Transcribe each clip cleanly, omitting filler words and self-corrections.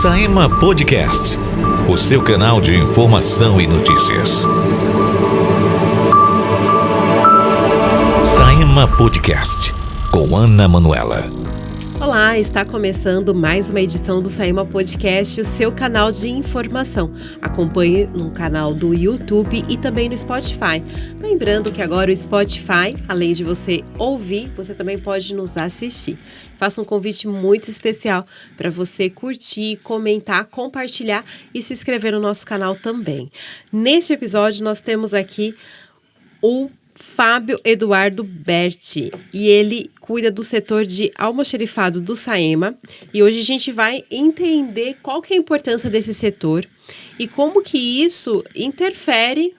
Saema Podcast, o seu canal de informação e notícias. Saema Podcast, com Ana Manuela. Olá, está começando mais uma edição do Saema Podcast, o seu canal de informação. Acompanhe no canal do YouTube e também no Spotify. Lembrando que agora o Spotify, além de você ouvir, você também pode nos assistir. Faço um convite muito especial para você curtir, comentar, compartilhar e se inscrever no nosso canal também. Neste episódio, nós temos aqui o Fábio Eduardo Berti, e ele cuida do setor de almoxarifado do Saema, e hoje a gente vai entender qual que é a importância desse setor e como que isso interfere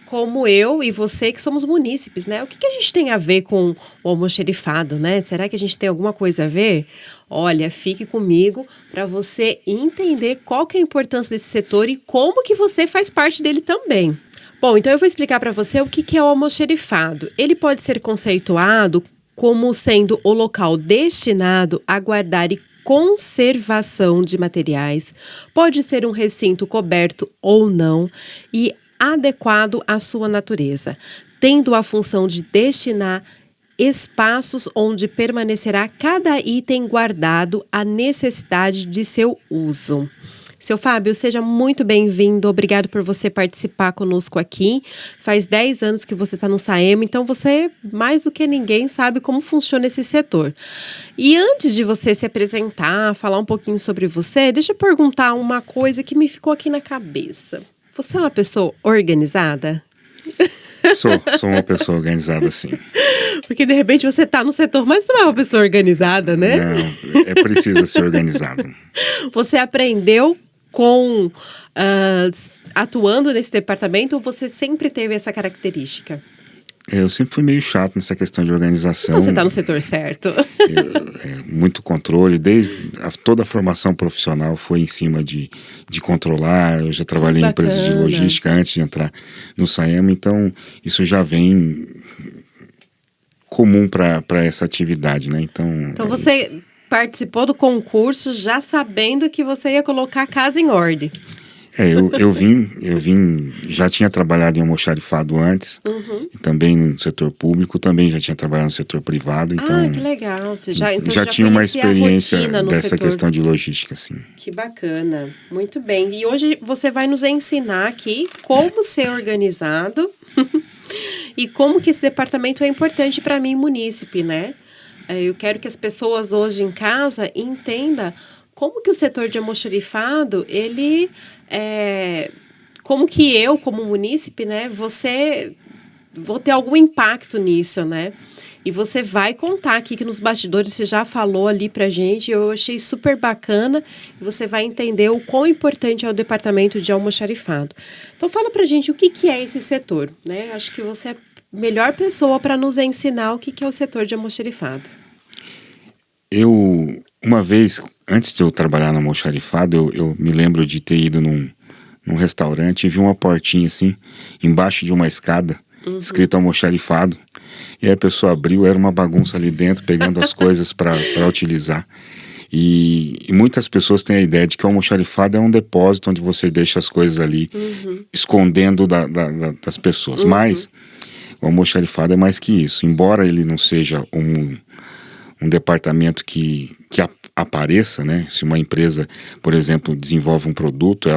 como eu e você que somos munícipes, né? O que a gente tem a ver com o almoxarifado, né? Será que a gente tem alguma coisa a ver? Olha, fique comigo para você entender qual que é a importância desse setor e como que você faz parte dele também. Bom, então eu vou explicar para você o que é o almoxarifado. Ele pode ser conceituado como sendo o local destinado a guardar e conservação de materiais. Pode ser um recinto coberto ou não e adequado à sua natureza, tendo a função de destinar espaços onde permanecerá cada item guardado à necessidade de seu uso. Seu Fábio, seja muito bem-vindo. Obrigado por você participar conosco aqui. Faz 10 anos que você está no Saema, então você, mais do que ninguém, sabe como funciona esse setor. E antes de você se apresentar, falar um pouquinho sobre você, deixa eu perguntar uma coisa que me ficou aqui na cabeça. Você é uma pessoa organizada? Sou uma pessoa organizada, sim. Porque de repente você está no setor, mas não é uma pessoa organizada, né? Não, é preciso ser organizado. Você aprendeu atuando nesse departamento, ou você sempre teve essa característica? Eu sempre fui meio chato nessa questão de organização. Então você está no setor certo. Muito controle, toda a formação profissional foi em cima de controlar. Eu já trabalhei em empresas de logística antes de entrar no Saema, então isso já vem comum para essa atividade, né? Então você participou do concurso já sabendo que você ia colocar a casa em ordem. Eu vim, já tinha trabalhado em almoxarifado antes, e também no setor público, também já tinha trabalhado no setor privado, então... que legal, você já tinha uma experiência dessa setor. Questão de logística, sim. Que bacana, muito bem. E hoje você vai nos ensinar aqui como ser organizado e como que esse departamento é importante para mim, munícipe, né? Eu quero que as pessoas hoje em casa entendam como que o setor de almoxarifado, ele como que eu, como munícipe, né, vou ter algum impacto nisso, né? E você vai contar aqui que nos bastidores você já falou ali pra gente, eu achei super bacana, e você vai entender o quão importante é o departamento de almoxarifado. Então fala pra gente o que é esse setor, né? Acho que você é a melhor pessoa para nos ensinar o que é o setor de almoxarifado. Uma vez, antes de eu trabalhar no almoxarifado, eu me lembro de ter ido num restaurante e vi uma portinha assim, embaixo de uma escada, escrito almoxarifado. E aí a pessoa abriu, era uma bagunça ali dentro, pegando as coisas para utilizar. E muitas pessoas têm a ideia de que o almoxarifado é um depósito onde você deixa as coisas ali, escondendo das pessoas. Mas o almoxarifado é mais que isso. Embora ele não seja um departamento que apareça, né? Se uma empresa, por exemplo, desenvolve um produto,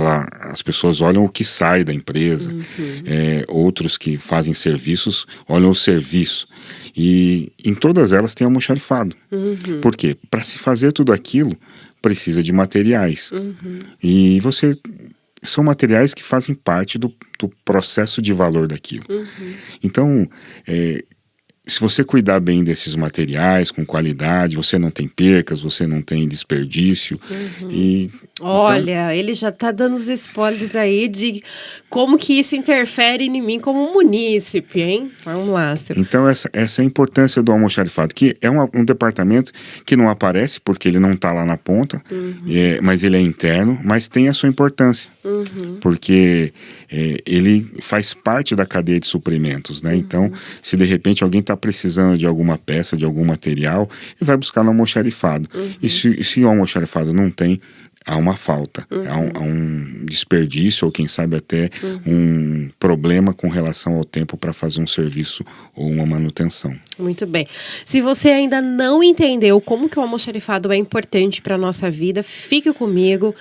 as pessoas olham o que sai da empresa. Outros que fazem serviços olham o serviço. E em todas elas tem almoxarifado. Por quê? Para se fazer tudo aquilo, precisa de materiais. E são materiais que fazem parte do processo de valor daquilo. Então, se você cuidar bem desses materiais, com qualidade, você não tem percas, você não tem desperdício. Olha, ele já está dando os spoilers aí de como que isso interfere em mim como munícipe, hein? Vamos lá, Ciro. Então, essa é a importância do almoxarifado, que é um departamento que não aparece, porque ele não está lá na ponta, mas ele é interno, mas tem a sua importância, porque ele faz parte da cadeia de suprimentos, né? Então, se de repente alguém está precisando de alguma peça, de algum material, ele vai buscar no almoxarifado. E se o almoxarifado não tem, há uma falta, há um desperdício, ou quem sabe até um problema com relação ao tempo para fazer um serviço ou uma manutenção. Muito bem. Se você ainda não entendeu como que o almoxarifado é importante para a nossa vida, fique comigo,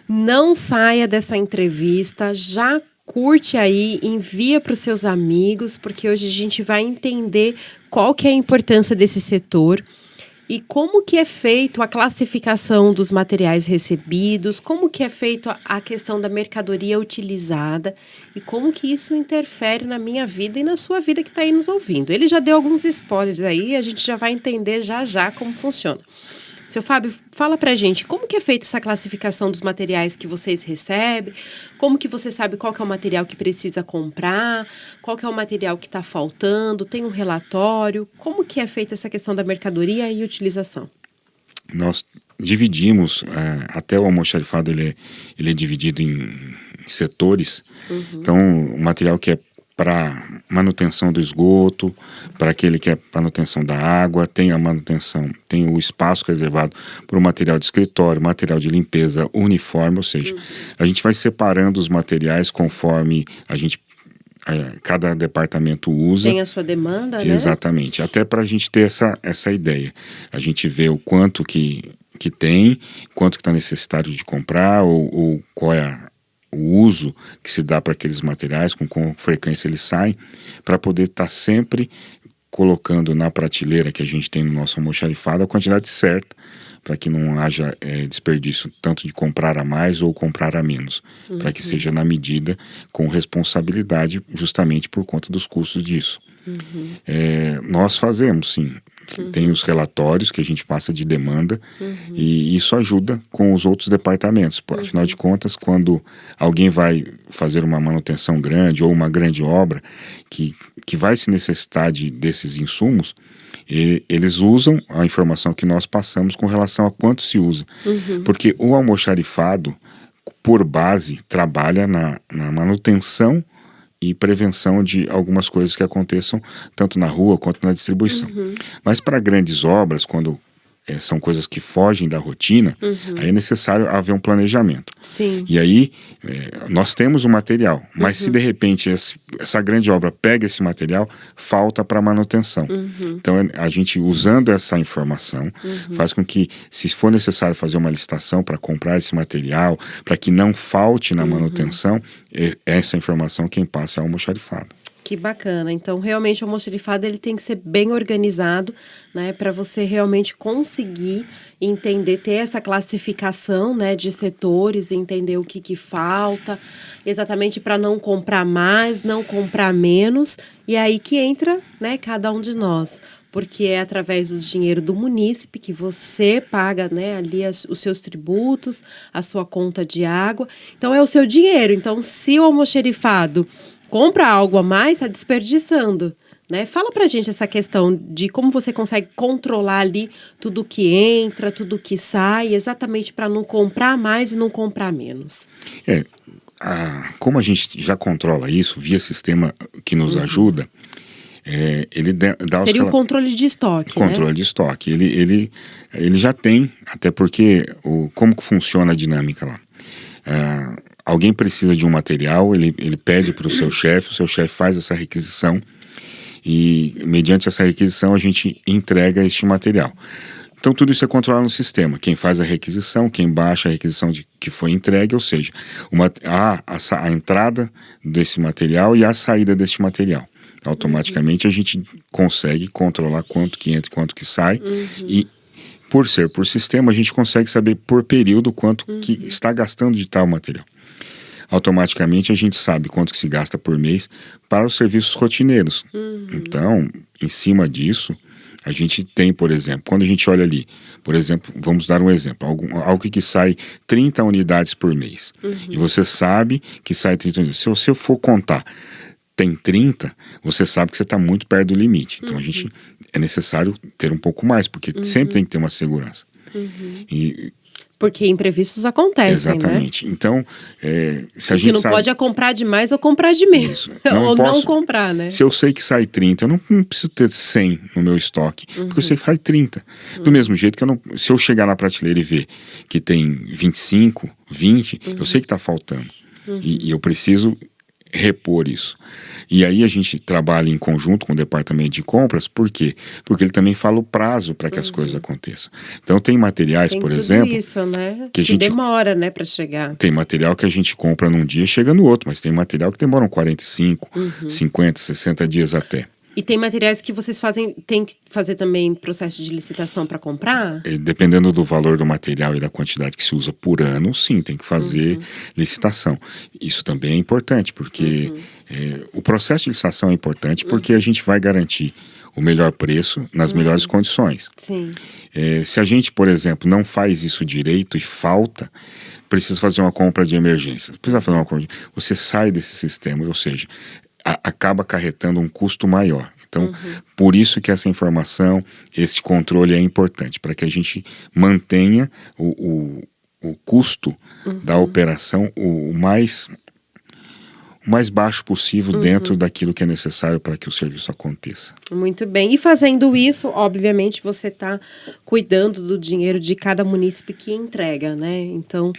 não saia dessa entrevista, já curte aí, envia para os seus amigos, porque hoje a gente vai entender qual que é a importância desse setor e como que é feito a classificação dos materiais recebidos, como que é feito a questão da mercadoria utilizada e como que isso interfere na minha vida e na sua vida que está aí nos ouvindo. Ele já deu alguns spoilers aí, a gente já vai entender já como funciona. Seu Fábio, fala pra gente, como que é feita essa classificação dos materiais que vocês recebem? Como que você sabe qual que é o material que precisa comprar? Qual que é o material que está faltando? Tem um relatório? Como que é feita essa questão da mercadoria e utilização? Nós dividimos, até o almoxarifado ele é dividido em setores. Então, o material que é para manutenção do esgoto, para aquele que é manutenção da água, tem a manutenção, tem o espaço reservado para o material de escritório, material de limpeza, uniforme, ou seja, a gente vai separando os materiais conforme a gente cada departamento usa. Tem a sua demanda, né? Exatamente, até para a gente ter essa ideia. A gente vê o quanto que tem, quanto que está necessitado de comprar, ou qual é o uso que se dá para aqueles materiais, com frequência eles saem, para poder estar sempre colocando na prateleira que a gente tem no nosso almoxarifado a quantidade certa, para que não haja desperdício tanto de comprar a mais ou comprar a menos, para que seja na medida, com responsabilidade, justamente por conta dos custos disso. Nós fazemos, sim. Tem os relatórios que a gente passa de demanda e isso ajuda com os outros departamentos. Afinal de contas, quando alguém vai fazer uma manutenção grande ou uma grande obra que vai se necessitar desses insumos, eles usam a informação que nós passamos com relação a quanto se usa. Porque o almoxarifado, por base, trabalha na manutenção e prevenção de algumas coisas que aconteçam tanto na rua quanto na distribuição. Mas para grandes obras, quando são coisas que fogem da rotina, aí é necessário haver um planejamento. Sim. E aí nós temos o material, mas se de repente essa grande obra pega esse material, falta para manutenção. Então a gente, usando essa informação, faz com que, se for necessário fazer uma licitação para comprar esse material, para que não falte na manutenção, essa informação quem passa é o almoxarifado. Que bacana. Então, realmente, o almoxarifado ele tem que ser bem organizado, né, para você realmente conseguir entender, ter essa classificação, né, de setores, entender o que falta, exatamente para não comprar mais, não comprar menos, e aí que entra, né, cada um de nós. Porque é através do dinheiro do munícipe que você paga, né, ali os seus tributos, a sua conta de água. Então, é o seu dinheiro. Então, se o almoxarifado compra algo a mais, está desperdiçando, né? Fala pra gente essa questão de como você consegue controlar ali tudo que entra, tudo que sai, exatamente para não comprar mais e não comprar menos. Como a gente já controla isso via sistema que nos ajuda, ele dá seria o controle de estoque, controle, né? De estoque. Ele já tem, até porque como que funciona a dinâmica lá? Alguém precisa de um material, ele pede para o seu chefe faz essa requisição e, mediante essa requisição, a gente entrega este material. Então, tudo isso é controlado no sistema. Quem faz a requisição, quem baixa a requisição que foi entregue, ou seja, a entrada desse material e a saída deste material. Automaticamente, a gente consegue controlar quanto que entra e quanto que sai e, por ser por sistema, a gente consegue saber por período quanto que está gastando de tal material. Automaticamente a gente sabe quanto que se gasta por mês para os serviços rotineiros. Então, em cima disso, a gente tem, por exemplo, quando a gente olha ali, por exemplo, vamos dar um exemplo, algo que sai 30 unidades por mês. E você sabe que sai 30 unidades. Se você for contar, tem 30, você sabe que você está muito perto do limite. Então, é necessário ter um pouco mais, porque sempre tem que ter uma segurança. Porque imprevistos acontecem, Exatamente. né? Então, se a O que gente não sabe... pode é comprar demais ou comprar de menos. Isso. Ou não Posso... comprar, né? Se eu sei que sai 30, eu não preciso ter 100 no meu estoque, porque eu sei que sai 30. Do mesmo jeito que eu não... Se eu chegar na prateleira e ver que tem 25, 20, eu sei que está faltando. E eu preciso repor isso. E aí a gente trabalha em conjunto com o departamento de compras, por quê? Porque ele também fala o prazo para que as coisas aconteçam. Então tem materiais, Tem por tudo exemplo... isso, né? que a gente... demora, né, para chegar. Tem material que a gente compra num dia e chega no outro, mas tem material que demora 45, 50, 60 dias até. E tem materiais que vocês tem que fazer também processo de licitação para comprar? Dependendo do valor do material e da quantidade que se usa por ano, sim, tem que fazer licitação. Isso também é importante, porque o processo de licitação é importante porque a gente vai garantir o melhor preço nas melhores condições. Sim. Se a gente, por exemplo, não faz isso direito e falta, precisa fazer uma compra de emergência. Precisa fazer uma compra você sai desse sistema, ou seja, acaba acarretando um custo maior. Então, por isso que essa informação, esse controle é importante, para que a gente mantenha o custo da operação o mais baixo possível dentro daquilo que é necessário para que o serviço aconteça. Muito bem. E fazendo isso, obviamente, você está cuidando do dinheiro de cada munícipe que entrega, né? Então,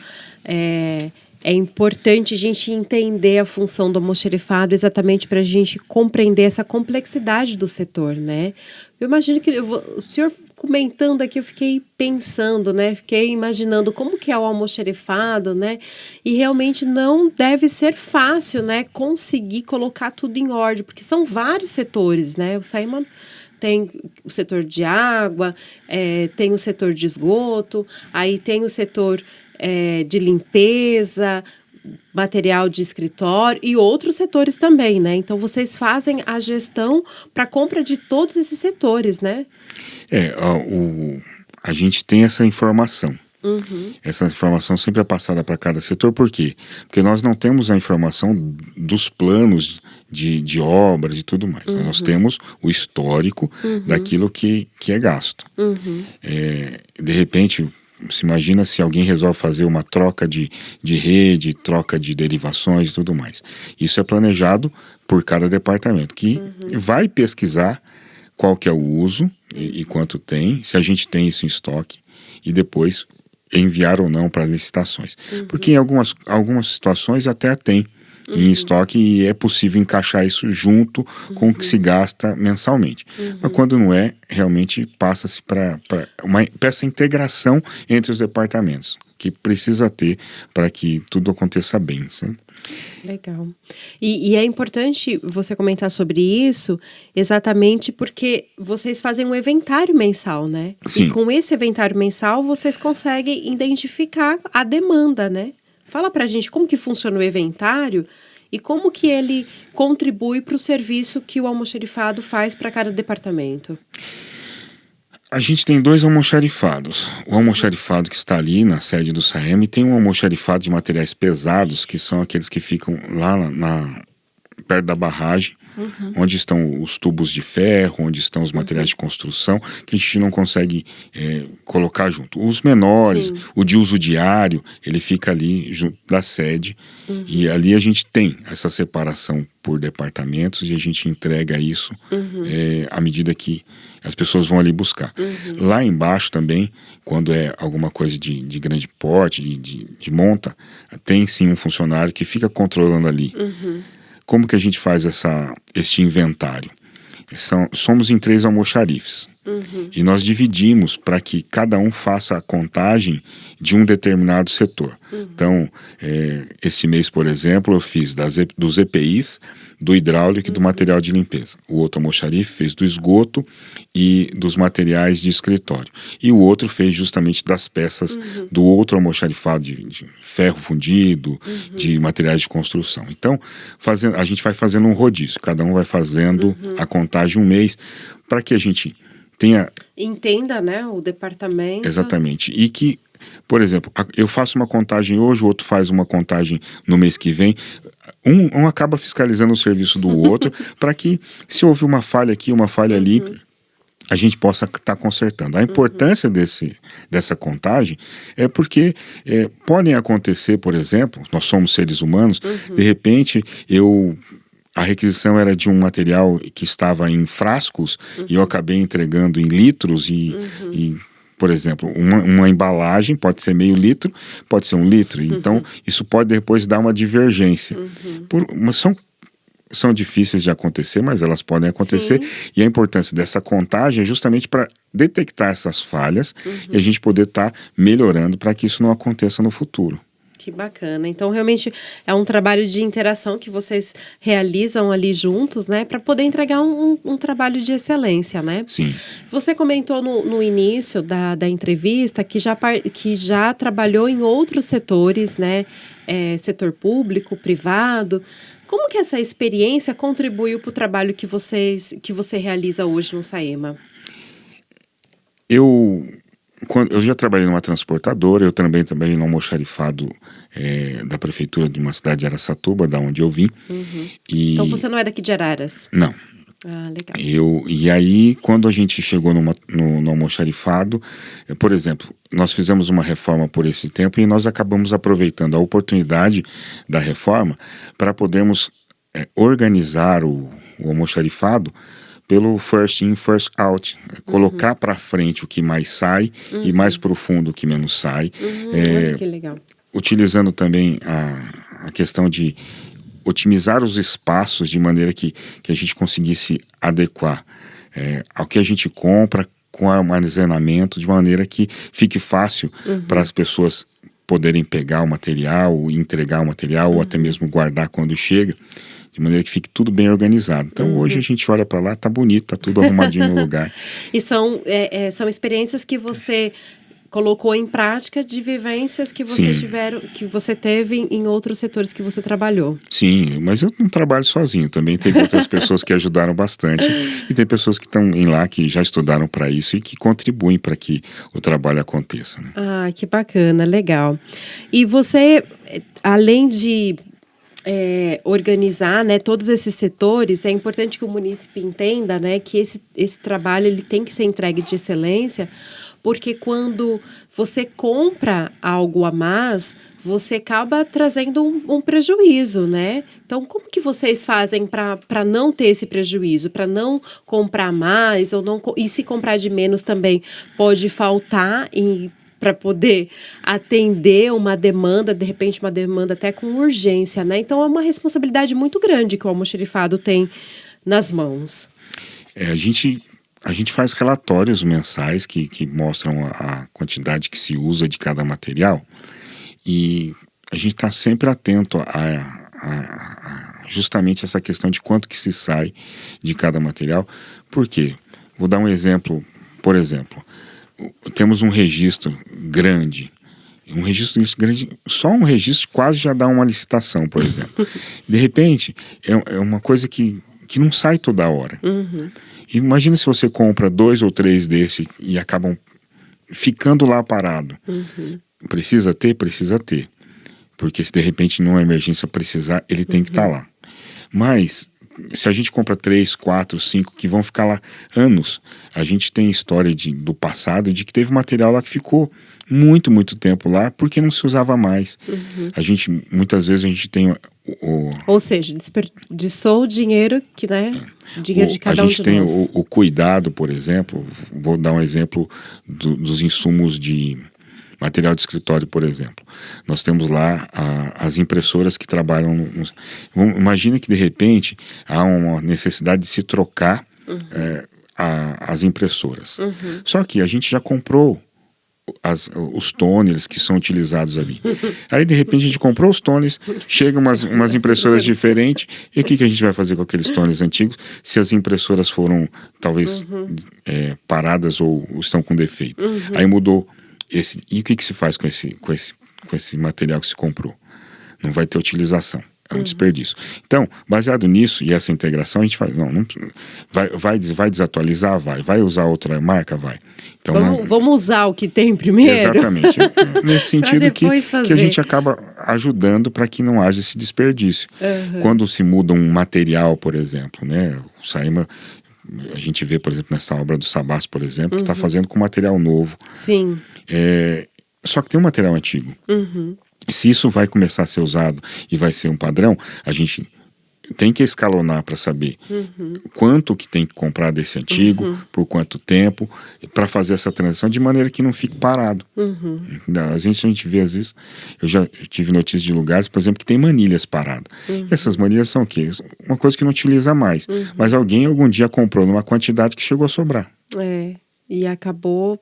é importante a gente entender a função do almoxarifado exatamente para a gente compreender essa complexidade do setor, né? Eu imagino que o senhor comentando aqui, eu fiquei pensando, né? Fiquei imaginando como que é o almoxarifado, né? E realmente não deve ser fácil, né? Conseguir colocar tudo em ordem, porque são vários setores, né? O Saima tem o setor de água, tem o setor de esgoto, aí tem o setor de limpeza, material de escritório e outros setores também, né? Então, vocês fazem a gestão para compra de todos esses setores, né? A gente tem essa informação. Essa informação sempre é passada para cada setor, por quê? Porque nós não temos a informação dos planos de obras e tudo mais. Nós temos o histórico daquilo que é gasto. De repente, se imagina se alguém resolve fazer uma troca de rede, troca de derivações e tudo mais. Isso é planejado por cada departamento, que vai pesquisar qual que é o uso e quanto tem, se a gente tem isso em estoque, e depois enviar ou não para licitações. Porque em algumas situações até tem em estoque e é possível encaixar isso junto com o que se gasta mensalmente. Mas quando não é, realmente passa-se para essa integração entre os departamentos, que precisa ter para que tudo aconteça bem, sabe? Legal. E é importante você comentar sobre isso exatamente porque vocês fazem um inventário mensal, né? Sim. E com esse inventário mensal vocês conseguem identificar a demanda, né? Fala pra gente como que funciona o inventário e como que ele contribui para o serviço que o almoxarifado faz para cada departamento. A gente tem 2 almoxarifados. O almoxarifado que está ali na sede do SAEM e tem um almoxarifado de materiais pesados, que são aqueles que ficam lá perto da barragem, onde estão os tubos de ferro, onde estão os materiais de construção, que a gente não consegue colocar junto. Os menores, o de uso diário, ele fica ali junto da sede, e ali a gente tem essa separação por departamentos e a gente entrega isso à medida que as pessoas vão ali buscar. Lá embaixo também, quando é alguma coisa de grande porte, de monta, tem sim um funcionário que fica controlando ali. Como que a gente faz este inventário? Somos em 3 almoxarifes. E nós dividimos para que cada um faça a contagem de um determinado setor. Então, esse mês, por exemplo, eu fiz dos EPIs, do hidráulico e do material de limpeza. O outro almoxarife fez do esgoto e dos materiais de escritório. E o outro fez justamente das peças do outro almoxarifado de ferro fundido, de materiais de construção. Então, a gente vai fazendo um rodízio. Cada um vai fazendo a contagem um mês para que a gente entenda, né, o departamento. Exatamente. E que, por exemplo, eu faço uma contagem hoje, o outro faz uma contagem no mês que vem. Um acaba fiscalizando o serviço do outro para que, se houve uma falha aqui, uma falha ali, a gente possa estar consertando. A importância dessa contagem é porque podem acontecer, por exemplo, nós somos seres humanos, de repente a requisição era de um material que estava em frascos e eu acabei entregando em litros e por exemplo, uma embalagem pode ser meio litro, pode ser 1 litro. Então, isso pode depois dar uma divergência. São difíceis de acontecer, mas elas podem acontecer. Sim. E a importância dessa contagem é justamente para detectar essas falhas e a gente poder estar melhorando para que isso não aconteça no futuro. Que bacana. Então, realmente é um trabalho de interação que vocês realizam ali juntos, né? Para poder entregar um trabalho de excelência, né? Sim. Você comentou no início da entrevista que já trabalhou em outros setores, né? Setor público, privado. Como que essa experiência contribuiu para o trabalho que você realiza hoje no Saema? Eu já trabalhei numa transportadora, eu também trabalhei no almoxarifado da prefeitura de uma cidade de Araçatuba, da onde eu vim. Então você não é daqui de Araras? Não. Ah, legal. E aí, quando a gente chegou no almoxarifado, por exemplo, nós fizemos uma reforma por esse tempo e nós acabamos aproveitando a oportunidade da reforma para podermos organizar o almoxarifado pelo first in, first out, colocar para frente o que mais sai e mais profundo o que menos sai. Olha que legal. Utilizando também a questão de otimizar os espaços de maneira que a gente conseguisse adequar ao que a gente compra com armazenamento, de maneira que fique fácil para as pessoas poderem pegar o material, entregar o material ou até mesmo guardar quando chega, de maneira que fique tudo bem organizado. Então hoje a gente olha para lá, tá bonito, tá tudo arrumadinho no lugar. E são experiências que você colocou em prática de vivências que você teve em outros setores que você trabalhou. Sim, mas eu não trabalho sozinho, também teve outras pessoas que ajudaram bastante e tem pessoas que estão lá que já estudaram para isso e que contribuem para que o trabalho aconteça, né? Ah, que bacana, legal. E você, além de organizar, né, todos esses setores, é importante que o munícipe entenda, né, que esse trabalho ele tem que ser entregue de excelência, porque quando você compra algo a mais, você acaba trazendo um prejuízo, né? Então, como que vocês fazem para não ter esse prejuízo, para não comprar mais e se comprar de menos também pode faltar para poder atender uma demanda, de repente uma demanda até com urgência, né? Então é uma responsabilidade muito grande que o almoxarifado tem nas mãos. A gente faz relatórios mensais que mostram a quantidade que se usa de cada material e a gente está sempre atento a justamente essa questão de quanto que se sai de cada material. Por quê? Vou dar um exemplo, por exemplo, temos um registro grande, só um registro quase já dá uma licitação, por exemplo. De repente, é uma coisa que não sai toda hora. Imagina se você compra 2 ou 3 desse e acabam ficando lá parado. Precisa ter? Precisa ter. Porque se de repente numa emergência precisar, ele tem que estar lá. Mas se a gente compra 3, 4, 5 que vão ficar lá anos, a gente tem história do passado de que teve material lá que ficou muito, muito tempo lá porque não se usava mais. Muitas vezes a gente tem ou seja, desperdiçou o dinheiro que, né? Dinheiro de cada um de nós. A gente tem o cuidado, por exemplo, vou dar um exemplo dos insumos de material de escritório, por exemplo. Nós temos lá as impressoras que trabalham. Imagina que de repente há uma necessidade de se trocar as impressoras. Só que a gente já comprou os toners que são utilizados ali. Aí de repente a gente comprou os toners, chegam umas impressoras diferentes, e o que a gente vai fazer com aqueles toners antigos se as impressoras foram talvez paradas ou estão com defeito? Aí mudou e o que se faz com esse material que se comprou? Não vai ter utilização. É um desperdício. Então, baseado nisso e essa integração, a gente faz, vai desatualizar? Vai usar outra marca? Vai. Então, vamos usar o que tem primeiro? Exatamente. Nesse sentido que a gente acaba ajudando para que não haja esse desperdício. Quando se muda um material, por exemplo, né? O Saema a gente vê, por exemplo, nessa obra do Sabás, por exemplo, que está fazendo com material novo. Sim. Só que tem um material antigo. Se isso vai começar a ser usado e vai ser um padrão, a gente tem que escalonar para saber quanto que tem que comprar desse antigo, por quanto tempo, para fazer essa transição de maneira que não fique parado. A gente vê, às vezes, eu já tive notícias de lugares, por exemplo, que tem manilhas paradas. E essas manilhas são o quê? Uma coisa que não utiliza mais. Mas alguém algum dia comprou numa quantidade que chegou a sobrar. E acabou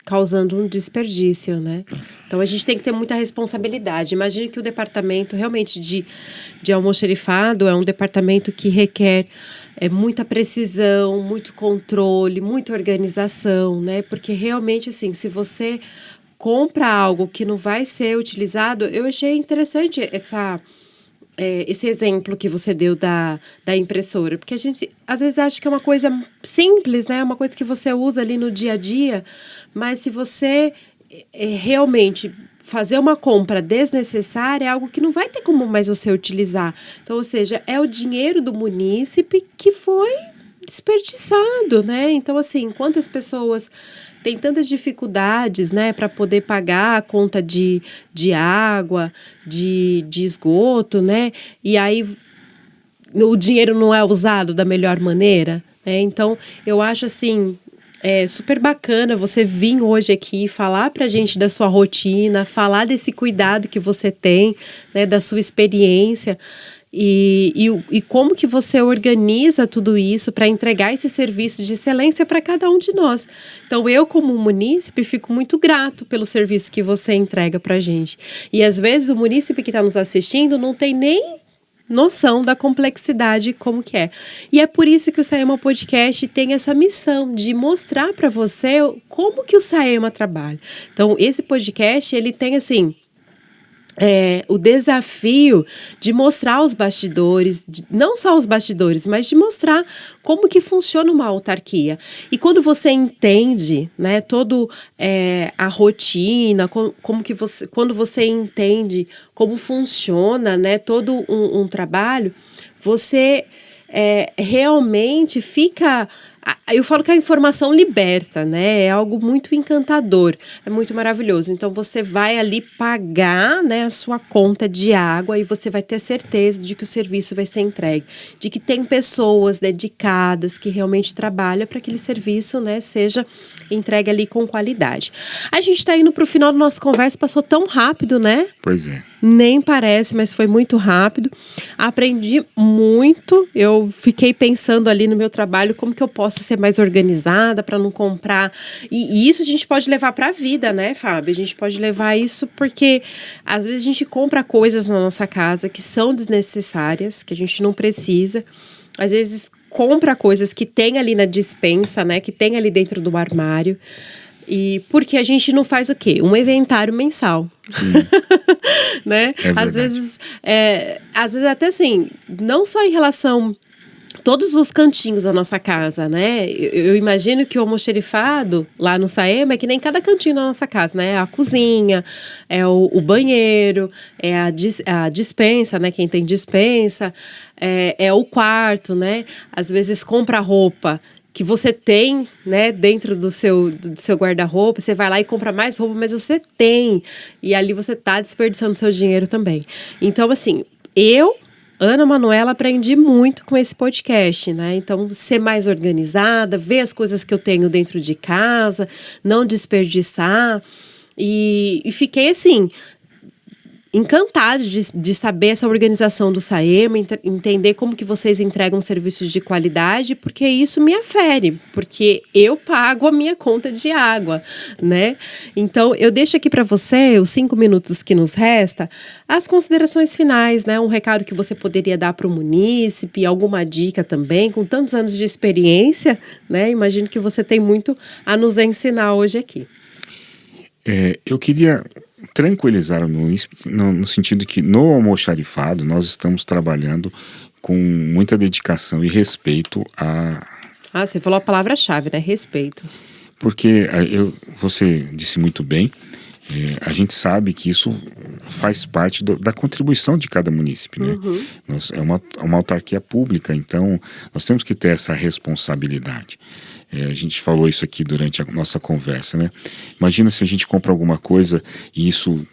causando um desperdício, né? Então a gente tem que ter muita responsabilidade. Imagine que o departamento realmente de almoxarifado é um departamento que requer muita precisão, muito controle, muita organização, né? Porque realmente, assim, se você compra algo que não vai ser utilizado, eu achei interessante esse exemplo que você deu da impressora, porque a gente às vezes acha que é uma coisa simples, né? Uma coisa que você usa ali no dia a dia, mas se você realmente fazer uma compra desnecessária, é algo que não vai ter como mais você utilizar. Então, ou seja, é o dinheiro do munícipe que foi desperdiçado, né? Então, assim, quantas pessoas têm tantas dificuldades, né, para poder pagar a conta de água, de esgoto, né? E aí o dinheiro não é usado da melhor maneira, né? Então, eu acho assim, super bacana você vir hoje aqui falar pra gente da sua rotina, falar desse cuidado que você tem, né, da sua experiência. E como que você organiza tudo isso para entregar esse serviço de excelência para cada um de nós. Então, eu, como munícipe, fico muito grato pelo serviço que você entrega para a gente. E, às vezes, o munícipe que está nos assistindo não tem nem noção da complexidade como que é. E é por isso que o Saema Podcast tem essa missão de mostrar para você como que o Saema trabalha. Então, esse podcast, ele tem, assim, o desafio de mostrar os bastidores, não só os bastidores, mas de mostrar como que funciona uma autarquia. E quando você entende, né, todo a rotina, quando você entende como funciona, né, todo um trabalho, você realmente fica... Eu falo que a informação liberta, né? É algo muito encantador, é muito maravilhoso. Então, você vai ali pagar, né, a sua conta de água e você vai ter certeza de que o serviço vai ser entregue, de que tem pessoas dedicadas que realmente trabalham para que aquele serviço, né, seja entregue ali com qualidade. A gente está indo para o final da nossa conversa, passou tão rápido, né? Pois é. Nem parece, mas foi muito rápido. Aprendi muito. Eu fiquei pensando ali no meu trabalho como que eu posso ser mais organizada para não comprar. E isso a gente pode levar para a vida, né, Fábio? A gente pode levar isso porque às vezes a gente compra coisas na nossa casa que são desnecessárias, que a gente não precisa. Às vezes compra coisas que tem ali na despensa, né, que tem ali dentro do armário. E porque a gente não faz o quê? Um inventário mensal. Né? Às vezes até assim, não só em relação todos os cantinhos da nossa casa, né? Eu imagino que o almoxarifado lá no Saema é que nem cada cantinho da nossa casa, né? A cozinha, o banheiro, a despensa, né? Quem tem despensa, o quarto, né? Às vezes compra roupa que você tem, né, dentro do seu guarda-roupa, você vai lá e compra mais roupa, mas você tem, e ali você tá desperdiçando seu dinheiro também. Então, assim, Ana Manuela, aprendi muito com esse podcast, né? Então, ser mais organizada, ver as coisas que eu tenho dentro de casa, não desperdiçar, e fiquei, assim, encantada de saber essa organização do Saema, entender como que vocês entregam serviços de qualidade, porque isso me afere, porque eu pago a minha conta de água, né? Então, eu deixo aqui para você, os 5 minutos que nos resta, as considerações finais, né? Um recado que você poderia dar para o munícipe, alguma dica também, com tantos anos de experiência, né? Imagino que você tem muito a nos ensinar hoje aqui. Eu queria tranquilizar no sentido que no almoxarifado nós estamos trabalhando com muita dedicação e respeito a... Você falou a palavra-chave, né? Respeito. Porque você disse muito bem, a gente sabe que isso faz parte da contribuição de cada munícipe, né? É uma autarquia pública, então nós temos que ter essa responsabilidade. A gente falou isso aqui durante a nossa conversa, né? Imagina se a gente compra alguma coisa e isso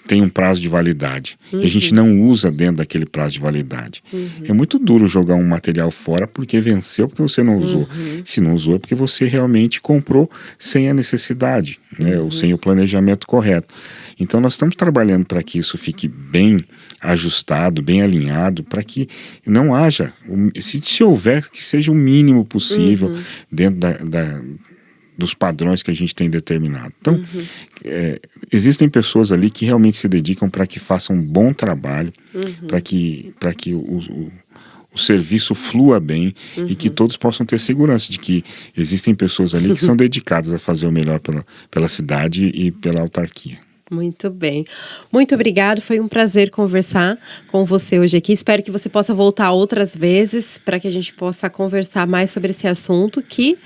tem um prazo de validade e a gente não usa dentro daquele prazo de validade. É muito duro jogar um material fora porque venceu, porque você não usou. Se não usou é porque você realmente comprou sem a necessidade, né? Ou sem o planejamento correto. Então nós estamos trabalhando para que isso fique bem ajustado, bem alinhado, para que não haja, se houver, que seja o mínimo possível dentro dos padrões que a gente tem determinado. Então, existem pessoas ali que realmente se dedicam para que façam um bom trabalho, para que o serviço flua bem e que todos possam ter segurança de que existem pessoas ali que são dedicadas a fazer o melhor pela cidade e pela autarquia. Muito bem. Muito obrigado, foi um prazer conversar com você hoje aqui. Espero que você possa voltar outras vezes para que a gente possa conversar mais sobre esse assunto que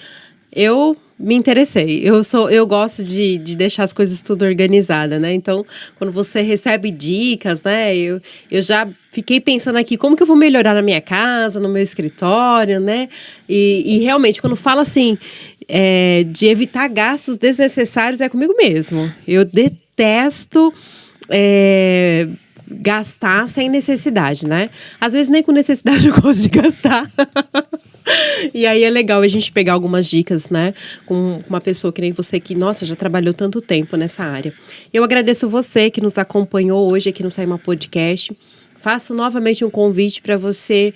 eu me interessei. Eu gosto de deixar as coisas tudo organizadas, né? Então, quando você recebe dicas, né? Eu já fiquei pensando aqui como que eu vou melhorar na minha casa, no meu escritório, né? E realmente, quando fala assim, de evitar gastos desnecessários, é comigo mesmo. Eu detesto gastar sem necessidade, né? Às vezes nem com necessidade eu gosto de gastar. E aí é legal a gente pegar algumas dicas, né? Com uma pessoa que nem você que, nossa, já trabalhou tanto tempo nessa área. Eu agradeço você que nos acompanhou hoje aqui no Saíma Podcast. Faço novamente um convite para você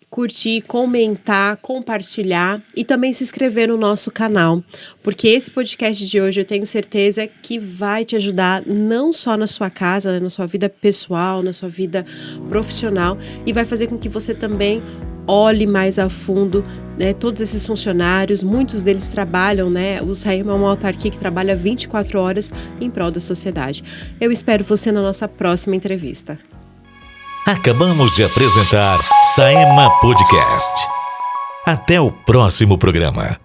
curtir, comentar, compartilhar e também se inscrever no nosso canal, porque esse podcast de hoje eu tenho certeza que vai te ajudar não só na sua casa, né, na sua vida pessoal, na sua vida profissional, e vai fazer com que você também olhe mais a fundo, né, todos esses funcionários, muitos deles trabalham, né, o Saíma é uma autarquia que trabalha 24 horas em prol da sociedade. Eu espero você na nossa próxima entrevista. Acabamos de apresentar Saíma Podcast. Até o próximo programa.